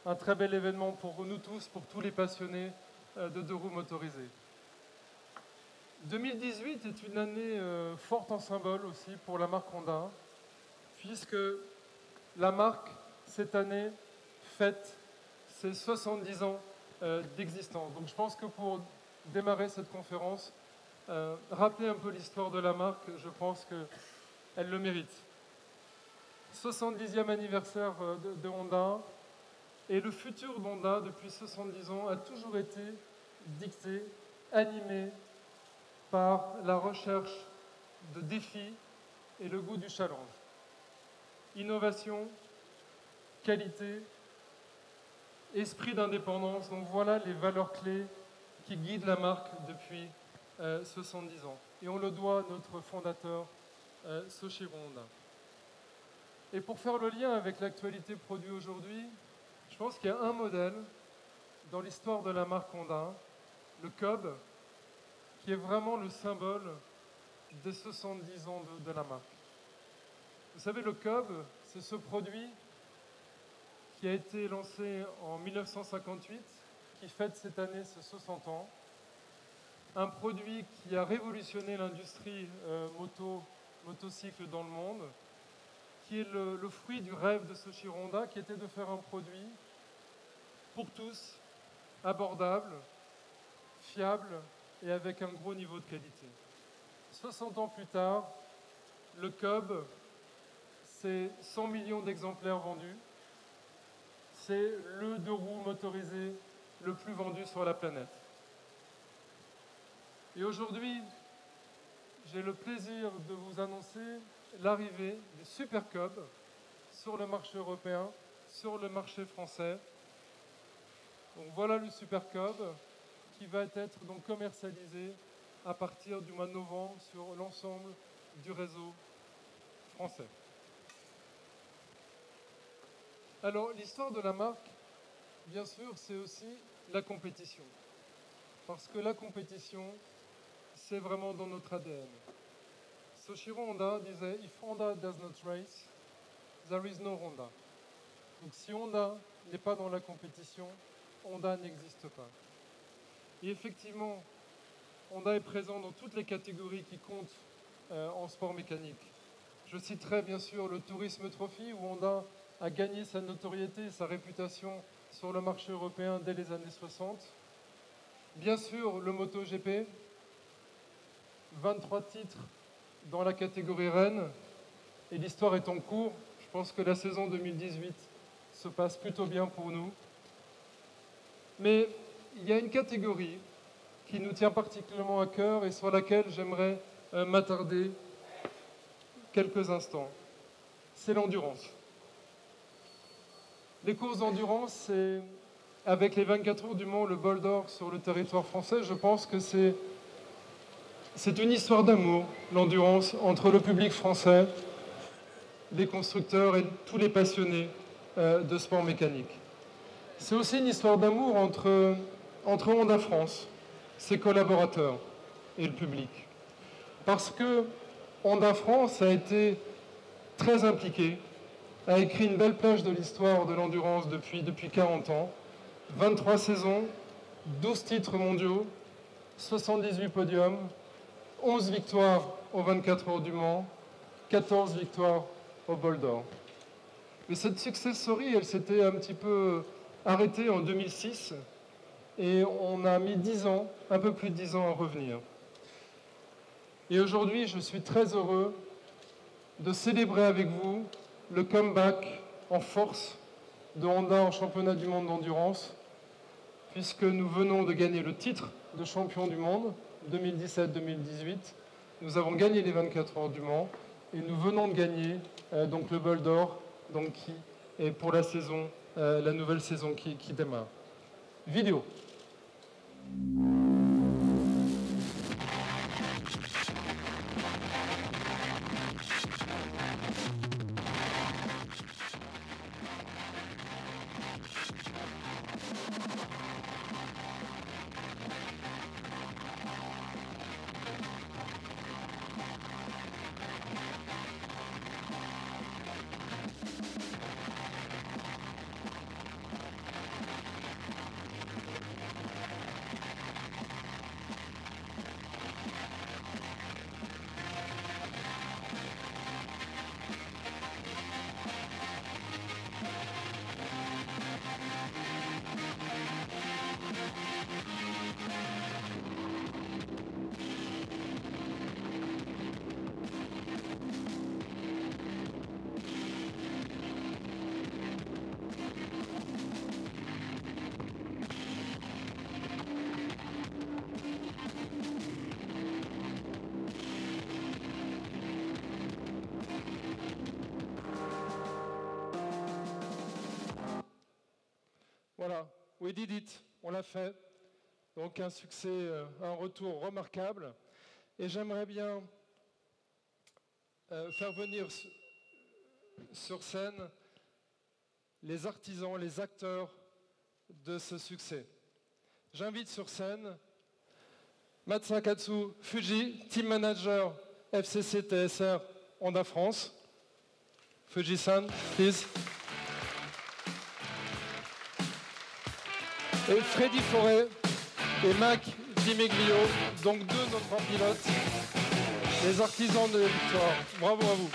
un très bel événement pour nous tous, pour tous les passionnés de deux roues motorisées. 2018 est une année forte en symbole aussi pour la marque Honda, puisque la marque, cette année, fête ses 70 ans d'existence. Donc je pense que pour démarrer cette conférence, rappeler un peu l'histoire de la marque, je pense qu'elle le mérite. 70e anniversaire de Honda, et le futur d'Honda, depuis 70 ans, a toujours été dicté, animé par la recherche de défis et le goût du challenge. Innovation, qualité, esprit d'indépendance, donc voilà les valeurs clés qui guident la marque depuis 70 ans. Et on le doit à notre fondateur, Soichiro Honda. Et pour faire le lien avec l'actualité produit aujourd'hui, je pense qu'il y a un modèle dans l'histoire de la marque Honda, le Cub, qui est vraiment le symbole des 70 ans de la marque. Vous savez, le Cub, c'est ce produit qui a été lancé en 1958, qui fête cette année ses 60 ans. Un produit qui a révolutionné l'industrie motocycle dans le monde, qui est le fruit du rêve de Soichiro Honda, qui était de faire un produit pour tous, abordable, fiable et avec un gros niveau de qualité. 60 ans plus tard, le Cub, c'est 100 millions d'exemplaires vendus. C'est le deux roues motorisé le plus vendu sur la planète. Et aujourd'hui, j'ai le plaisir de vous annoncer l'arrivée du Super Cub sur le marché européen, sur le marché français. Donc voilà le Super Cub qui va être donc commercialisé à partir du mois de novembre sur l'ensemble du réseau français. Alors l'histoire de la marque, bien sûr, c'est aussi la compétition. Parce que la compétition, c'est vraiment dans notre ADN. Soichiro Honda disait « If Honda does not race, there is no Honda ». Donc si Honda n'est pas dans la compétition, Honda n'existe pas. Et effectivement, Honda est présent dans toutes les catégories qui comptent en sport mécanique. Je citerai bien sûr le Tourisme Trophy, où Honda a gagné sa notoriété et sa réputation sur le marché européen dès les années 60. Bien sûr, le MotoGP, 23 titres dans la catégorie Rennes, et l'histoire est en cours. Je pense que la saison 2018 se passe plutôt bien pour nous. Mais il y a une catégorie qui nous tient particulièrement à cœur et sur laquelle j'aimerais m'attarder quelques instants. C'est l'endurance. Les courses d'endurance, c'est, avec les 24 heures du Mans, le bol d'or sur le territoire français, je pense que c'est une histoire d'amour, l'endurance, entre le public français, les constructeurs et tous les passionnés de sport mécanique. C'est aussi une histoire d'amour entre Honda France, ses collaborateurs et le public. Parce que Honda France a été très impliqué, a écrit une belle page de l'histoire de l'endurance depuis 40 ans, 23 saisons, 12 titres mondiaux, 78 podiums, 11 victoires aux 24 heures du Mans, 14 victoires au bol d'or. Mais cette success story, elle s'était un petit peu arrêtée en 2006 et on a mis 10 ans, un peu plus de 10 ans à revenir. Et aujourd'hui, je suis très heureux de célébrer avec vous le comeback en force de Honda en championnat du monde d'endurance, puisque nous venons de gagner le titre de champion du monde 2017-2018. Nous avons gagné les 24 heures du Mans et nous venons de gagner donc le bol d'or, donc qui est pour la saison, la nouvelle saison qui démarre. Vidéo. Voilà, we did it, on l'a fait. Donc un succès, un retour remarquable. Et j'aimerais bien faire venir sur scène les artisans, les acteurs de ce succès. J'invite sur scène Matsakatsu Fuji, Team Manager FCC TSR Honda France. Fuji-san, please. Et Freddy Forêt et Mac Dimeglio, donc deux de nos grands pilotes, les artisans de la victoire. Bravo à vous.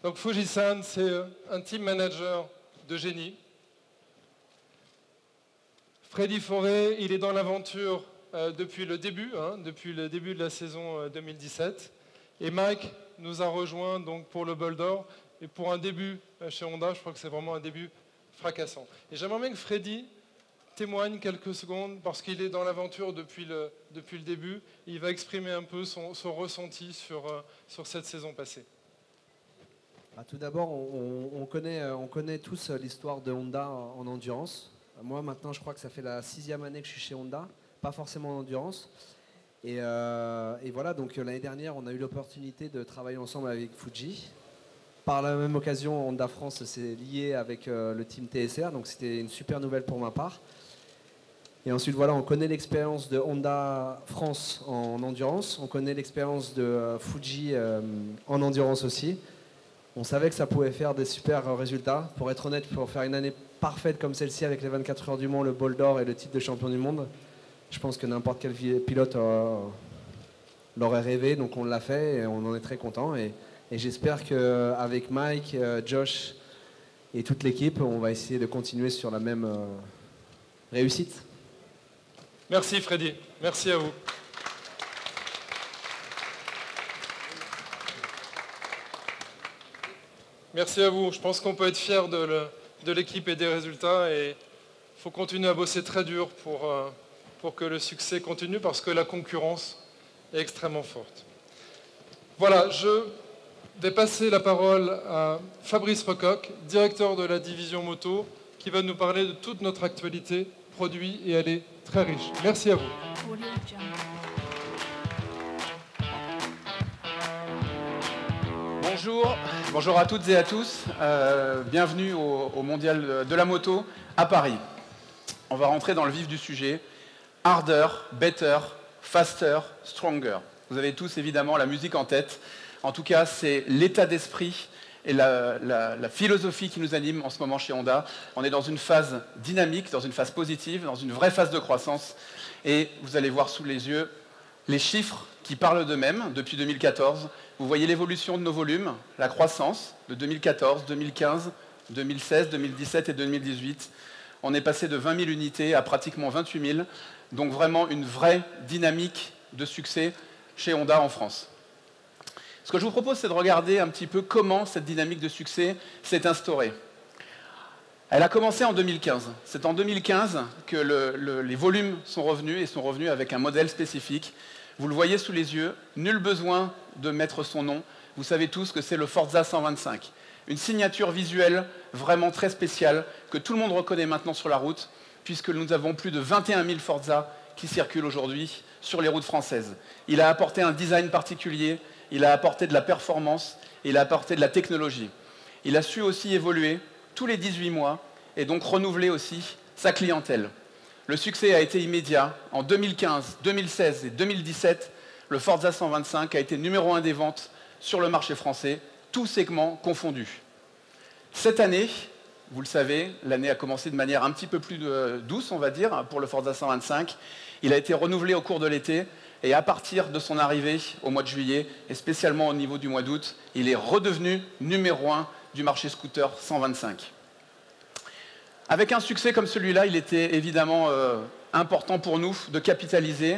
Donc Fuji-san, c'est un team manager de génie. Freddy Forêt, il est dans l'aventure depuis le début de la saison 2017. Et Mike nous a rejoint donc pour le Bol d'Or. Et pour un début chez Honda, je crois que c'est vraiment un début fracassant. Et j'aimerais bien que Freddy témoigne quelques secondes, parce qu'il est dans l'aventure depuis le début. Il va exprimer un peu son ressenti sur cette saison passée. Tout d'abord, on connaît tous l'histoire de Honda en endurance. Moi, maintenant, je crois que ça fait la 6e année que je suis chez Honda, pas forcément en endurance. Et voilà, donc l'année dernière, on a eu l'opportunité de travailler ensemble avec Fuji. Par la même occasion, Honda France s'est lié avec le team TSR, donc c'était une super nouvelle pour ma part. Et ensuite, voilà, on connaît l'expérience de Honda France en endurance, on connaît l'expérience de Fuji en endurance aussi. On savait que ça pouvait faire des super résultats. Pour être honnête, pour faire une année parfaite comme celle-ci avec les 24 heures du Mans, le Bol d'Or et le titre de champion du monde, je pense que n'importe quel pilote l'aurait rêvé. Donc on l'a fait et on en est très content. Et j'espère qu'avec Mike, Josh et toute l'équipe, on va essayer de continuer sur la même réussite. Merci Freddy, merci à vous. Merci à vous. Je pense qu'on peut être fier de l'équipe et des résultats. Et il faut continuer à bosser très dur pour que le succès continue, parce que la concurrence est extrêmement forte. Voilà, je vais passer la parole à Fabrice Recoq, directeur de la division moto, qui va nous parler de toute notre actualité produit, et elle est très riche. Merci à vous. Bonjour à toutes et à tous. Bienvenue au Mondial de la moto à Paris. On va rentrer dans le vif du sujet. Harder, better, faster, stronger. Vous avez tous évidemment la musique en tête. En tout cas, c'est l'état d'esprit et la philosophie qui nous anime en ce moment chez Honda. On est dans une phase dynamique, dans une phase positive, dans une vraie phase de croissance. Et vous allez voir sous les yeux les chiffres qui parlent d'eux-mêmes depuis 2014. Vous voyez l'évolution de nos volumes, la croissance de 2014, 2015, 2016, 2017 et 2018. On est passé de 20 000 unités à pratiquement 28 000. Donc vraiment une vraie dynamique de succès chez Honda en France. Ce que je vous propose, c'est de regarder un petit peu comment cette dynamique de succès s'est instaurée. Elle a commencé en 2015. C'est en 2015 que les volumes sont revenus, et sont revenus avec un modèle spécifique. Vous le voyez sous les yeux, nul besoin de mettre son nom. Vous savez tous que c'est le Forza 125. Une signature visuelle vraiment très spéciale que tout le monde reconnaît maintenant sur la route, puisque nous avons plus de 21 000 Forza qui circulent aujourd'hui sur les routes françaises. Il a apporté un design particulier, il a apporté de la performance, il a apporté de la technologie. Il a su aussi évoluer tous les 18 mois et donc renouveler aussi sa clientèle. Le succès a été immédiat. En 2015, 2016 et 2017, le Forza 125 a été numéro 1 des ventes sur le marché français, tous segments confondus. Cette année, vous le savez, l'année a commencé de manière un petit peu plus douce, on va dire, pour le Forza 125. Il a été renouvelé au cours de l'été, et à partir de son arrivée au mois de juillet, et spécialement au niveau du mois d'août, il est redevenu numéro 1 du marché scooter 125. Avec un succès comme celui-là, il était évidemment important pour nous de capitaliser.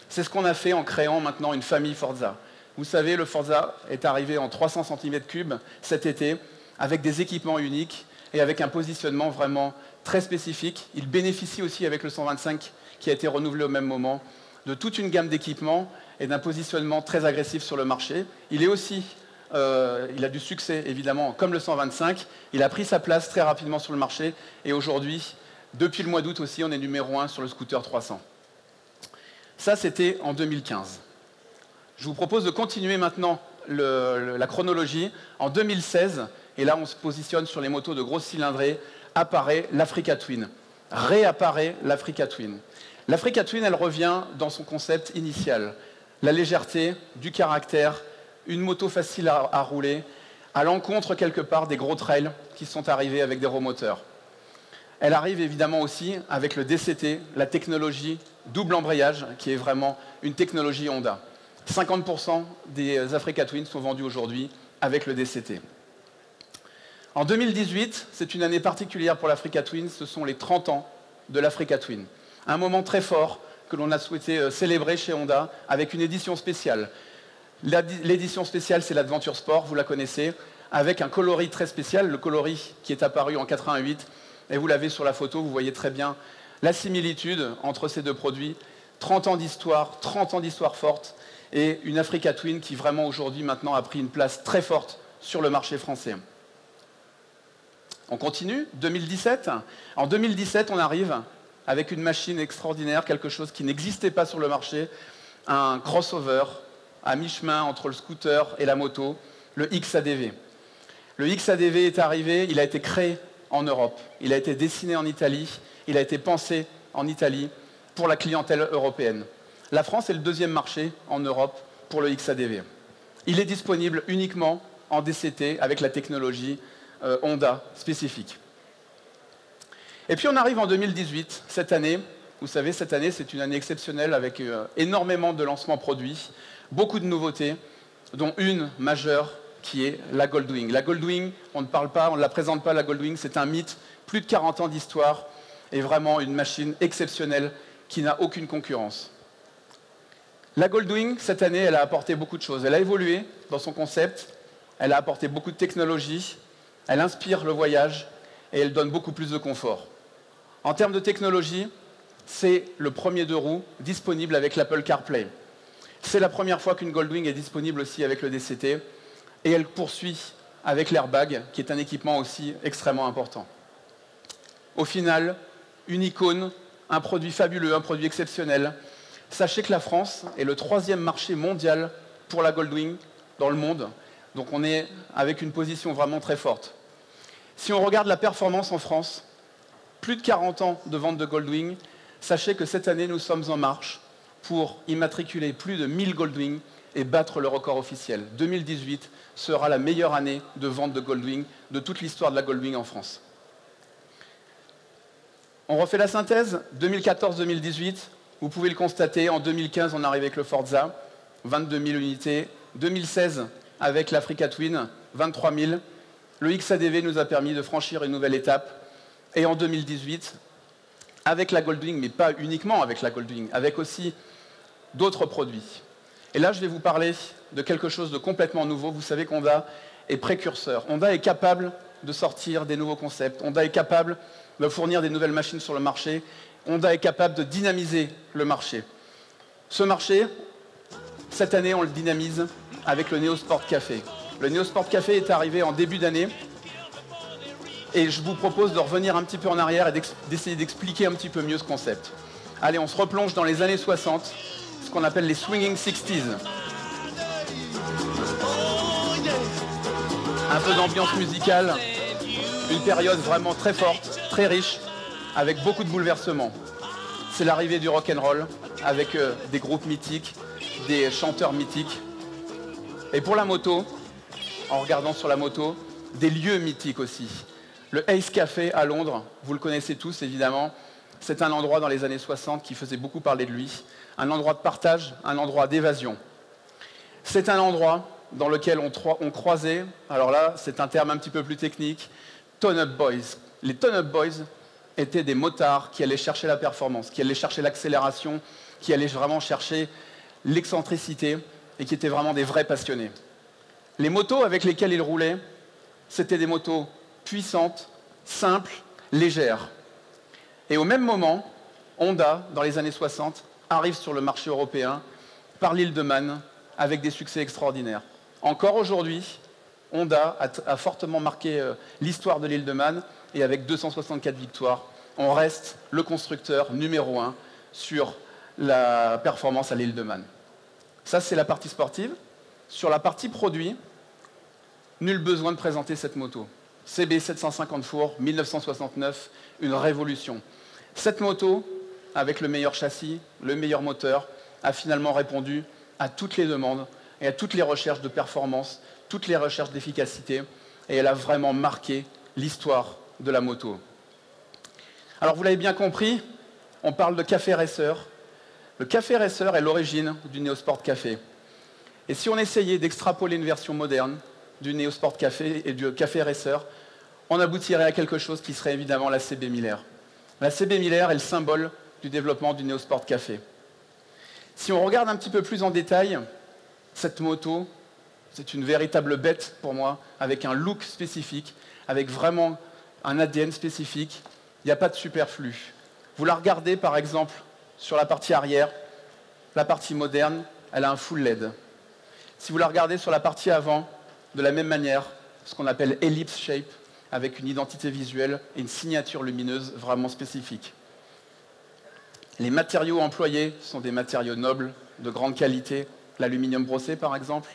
C'est ce qu'on a fait en créant maintenant une famille Forza. Vous savez, le Forza est arrivé en 300 cm3 cet été, avec des équipements uniques et avec un positionnement vraiment très spécifique. Il bénéficie aussi, avec le 125 qui a été renouvelé au même moment, de toute une gamme d'équipements et d'un positionnement très agressif sur le marché. Il est aussi, il a du succès évidemment, comme le 125. Il a pris sa place très rapidement sur le marché et aujourd'hui, depuis le mois d'août aussi, on est numéro 1 sur le scooter 300. Ça, c'était en 2015. Je vous propose de continuer maintenant la chronologie. En 2016, et là on se positionne sur les motos de grosse cylindrée, apparaît l'Africa Twin. Réapparaît l'Africa Twin. L'Africa Twin, elle revient dans son concept initial. La légèreté, du caractère, une moto facile à rouler, à l'encontre quelque part des gros trails qui sont arrivés avec des romoteurs. Elle arrive évidemment aussi avec le DCT, la technologie double embrayage, qui est vraiment une technologie Honda. 50% des Africa Twin sont vendus aujourd'hui avec le DCT. En 2018, c'est une année particulière pour l'Africa Twin, ce sont les 30 ans de l'Africa Twin. Un moment très fort que l'on a souhaité célébrer chez Honda avec une édition spéciale. L'édition spéciale, c'est l'Adventure Sport, vous la connaissez, avec un coloris très spécial, le coloris qui est apparu en 88, et vous l'avez sur la photo, vous voyez très bien la similitude entre ces deux produits. 30 ans d'histoire forte, et une Africa Twin qui vraiment aujourd'hui maintenant a pris une place très forte sur le marché français. On continue, 2017. En 2017, on arrive avec une machine extraordinaire, quelque chose qui n'existait pas sur le marché, un crossover à mi-chemin entre le scooter et la moto, le XADV. Le XADV est arrivé, il a été créé en Europe, il a été dessiné en Italie, il a été pensé en Italie pour la clientèle européenne. La France est le deuxième marché en Europe pour le XADV. Il est disponible uniquement en DCT avec la technologie Honda spécifique. Et puis on arrive en 2018, cette année. Vous savez, cette année, c'est une année exceptionnelle avec énormément de lancements produits, beaucoup de nouveautés, dont une majeure qui est la Goldwing. La Goldwing, on ne parle pas, on ne la présente pas, la Goldwing, c'est un mythe, plus de 40 ans d'histoire, et vraiment une machine exceptionnelle qui n'a aucune concurrence. La Goldwing, cette année, elle a apporté beaucoup de choses. Elle a évolué dans son concept, elle a apporté beaucoup de technologie, elle inspire le voyage et elle donne beaucoup plus de confort. En termes de technologie, c'est le premier deux roues disponible avec l'Apple CarPlay. C'est la première fois qu'une Goldwing est disponible aussi avec le DCT et elle poursuit avec l'airbag, qui est un équipement aussi extrêmement important. Au final, une icône, un produit fabuleux, un produit exceptionnel. Sachez que la France est le 3e marché mondial pour la Goldwing dans le monde. Donc on est avec une position vraiment très forte. Si on regarde la performance en France, plus de 40 ans de vente de Goldwing, sachez que cette année, nous sommes en marche pour immatriculer plus de 1000 Goldwing et battre le record officiel. 2018 sera la meilleure année de vente de Goldwing de toute l'histoire de la Goldwing en France. On refait la synthèse, 2014-2018, vous pouvez le constater, en 2015, on arrive avec le Forza, 22 000 unités, 2016, avec l'Africa Twin, 23 000. Le XADV nous a permis de franchir une nouvelle étape. Et en 2018, avec la Goldwing, mais pas uniquement avec la Goldwing, avec aussi d'autres produits. Et là, je vais vous parler de quelque chose de complètement nouveau. Vous savez qu'Honda est précurseur. Honda est capable de sortir des nouveaux concepts. Honda est capable de fournir des nouvelles machines sur le marché. Honda est capable de dynamiser le marché. Ce marché, cette année, on le dynamise avec le Neo Sport Café. Le Neo Sport Café est arrivé en début d'année et je vous propose de revenir un petit peu en arrière et d'essayer d'expliquer un petit peu mieux ce concept. Allez, on se replonge dans les années 60, ce qu'on appelle les Swinging 60s. Un peu d'ambiance musicale, une période vraiment très forte, très riche, avec beaucoup de bouleversements. C'est l'arrivée du rock'n'roll avec des groupes mythiques, des chanteurs mythiques. Et pour la moto, en regardant sur la moto, des lieux mythiques aussi. Le Ace Café à Londres, vous le connaissez tous évidemment, c'est un endroit dans les années 60 qui faisait beaucoup parler de lui, un endroit de partage, un endroit d'évasion. C'est un endroit dans lequel on croisait, alors là c'est un terme un petit peu plus technique, Tone-Up Boys. Les Tone-Up Boys étaient des motards qui allaient chercher la performance, qui allaient chercher l'accélération, qui allaient vraiment chercher l'excentricité et qui étaient vraiment des vrais passionnés. Les motos avec lesquelles ils roulaient, c'était des motos puissantes, simples, légères. Et au même moment, Honda, dans les années 60, arrive sur le marché européen par l'île de Man avec des succès extraordinaires. Encore aujourd'hui, Honda a fortement marqué l'histoire de l'île de Man et avec 264 victoires, on reste le constructeur numéro 1 sur la performance à l'île de Man. Ça, c'est la partie sportive. Sur la partie produit, nul besoin de présenter cette moto. CB 750 fours, 1969, une révolution. Cette moto, avec le meilleur châssis, le meilleur moteur, a finalement répondu à toutes les demandes et à toutes les recherches de performance, toutes les recherches d'efficacité, et elle a vraiment marqué l'histoire de la moto. Alors vous l'avez bien compris, on parle de café racer. Le café racer est l'origine du Neosport Café. Et si on essayait d'extrapoler une version moderne du Neosport Café et du café racer, on aboutirait à quelque chose qui serait évidemment la CB 1000R. La CB 1000R est le symbole du développement du Neosport Café. Si on regarde un petit peu plus en détail, cette moto, c'est une véritable bête pour moi, avec un look spécifique, avec vraiment un ADN spécifique. Il n'y a pas de superflu. Vous la regardez par exemple sur la partie arrière, la partie moderne, elle a un full LED. Si vous la regardez sur la partie avant, de la même manière, ce qu'on appelle ellipse shape, avec une identité visuelle et une signature lumineuse vraiment spécifique. Les matériaux employés sont des matériaux nobles, de grande qualité, l'aluminium brossé par exemple.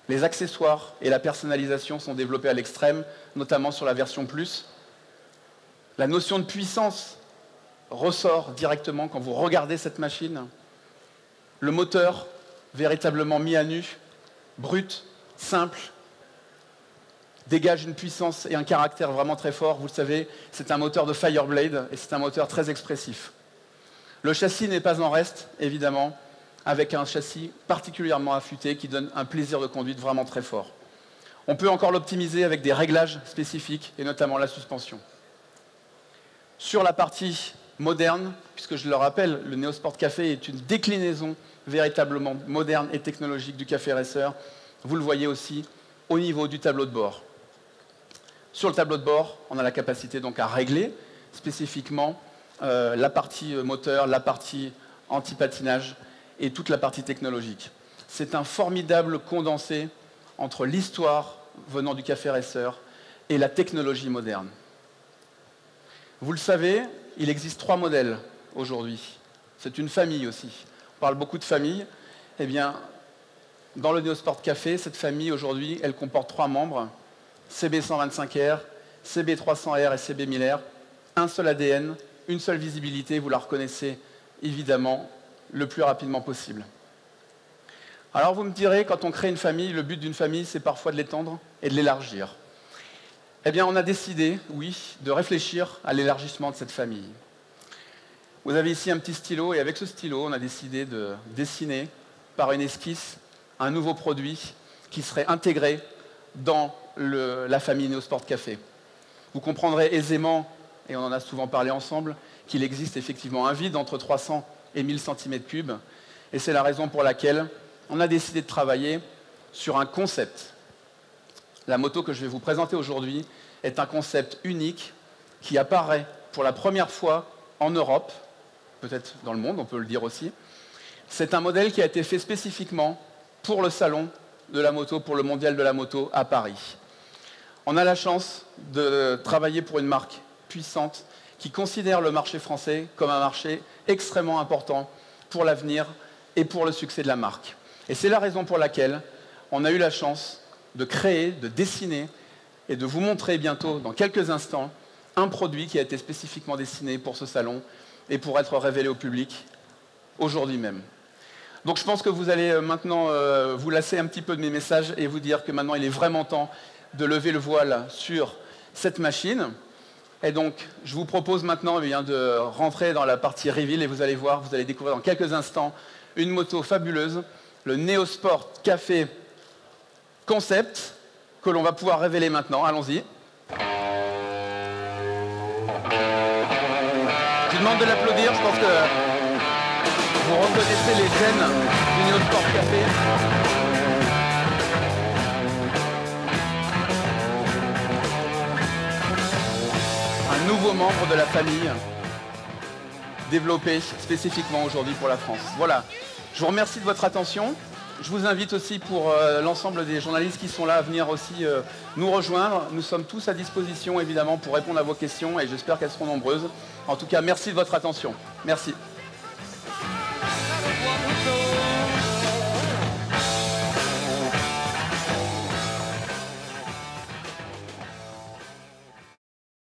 Les accessoires et la personnalisation sont développés à l'extrême, notamment sur la version Plus. La notion de puissance ressort directement quand vous regardez cette machine. Le moteur, véritablement mis à nu, brut, simple, dégage une puissance et un caractère vraiment très fort. Vous le savez, c'est un moteur de Fireblade et c'est un moteur très expressif. Le châssis n'est pas en reste, évidemment, avec un châssis particulièrement affûté qui donne un plaisir de conduite vraiment très fort. On peut encore l'optimiser avec des réglages spécifiques et notamment la suspension. Sur la partie moderne, puisque je le rappelle, le Neosport Café est une déclinaison véritablement moderne et technologique du café racer. Vous le voyez aussi au niveau du tableau de bord. Sur le tableau de bord, on a la capacité donc à régler spécifiquement la partie moteur, la partie anti-patinage et toute la partie technologique. C'est un formidable condensé entre l'histoire venant du café racer et la technologie moderne. Vous le savez, il existe 3 modèles aujourd'hui. C'est une famille aussi. On parle beaucoup de famille. Eh bien, dans le Neosport Café, cette famille aujourd'hui, elle comporte 3 membres. CB125R, CB300R et CB 1000R. Un seul ADN, une seule visibilité, vous la reconnaissez évidemment le plus rapidement possible. Alors vous me direz, quand on crée une famille, le but d'une famille, c'est parfois de l'étendre et de l'élargir. Eh bien, on a décidé, oui, de réfléchir à l'élargissement de cette famille. Vous avez ici un petit stylo, et avec ce stylo, on a décidé de dessiner, par une esquisse, un nouveau produit qui serait intégré dans la famille Neosport Café. Vous comprendrez aisément, et on en a souvent parlé ensemble, qu'il existe effectivement un vide entre 300 et 1000 cm3, et c'est la raison pour laquelle on a décidé de travailler sur un concept. La moto que je vais vous présenter aujourd'hui est un concept unique qui apparaît pour la première fois en Europe, peut-être dans le monde, on peut le dire aussi. C'est un modèle qui a été fait spécifiquement pour le salon de la moto, pour le mondial de la moto à Paris. On a la chance de travailler pour une marque puissante qui considère le marché français comme un marché extrêmement important pour l'avenir et pour le succès de la marque. Et c'est la raison pour laquelle on a eu la chance de créer, de dessiner et de vous montrer bientôt, dans quelques instants, un produit qui a été spécifiquement dessiné pour ce salon et pour être révélé au public aujourd'hui même. Donc je pense que vous allez maintenant vous lasser un petit peu de mes messages et vous dire que maintenant il est vraiment temps de lever le voile sur cette machine. Et donc je vous propose maintenant de rentrer dans la partie reveal et vous allez voir, vous allez découvrir dans quelques instants une moto fabuleuse, le Neosport Café Concept, que l'on va pouvoir révéler maintenant. Allons-y. Je vous demande de l'applaudir, je pense que vous reconnaissez les gènes du Neosport Café. Un nouveau membre de la famille, développé spécifiquement aujourd'hui pour la France. Voilà, Je vous remercie de votre attention. Je vous invite aussi pour l'ensemble des journalistes qui sont là à venir aussi nous rejoindre. Nous sommes tous à disposition évidemment pour répondre à vos questions et j'espère qu'elles seront nombreuses. En tout cas, merci de votre attention. Merci.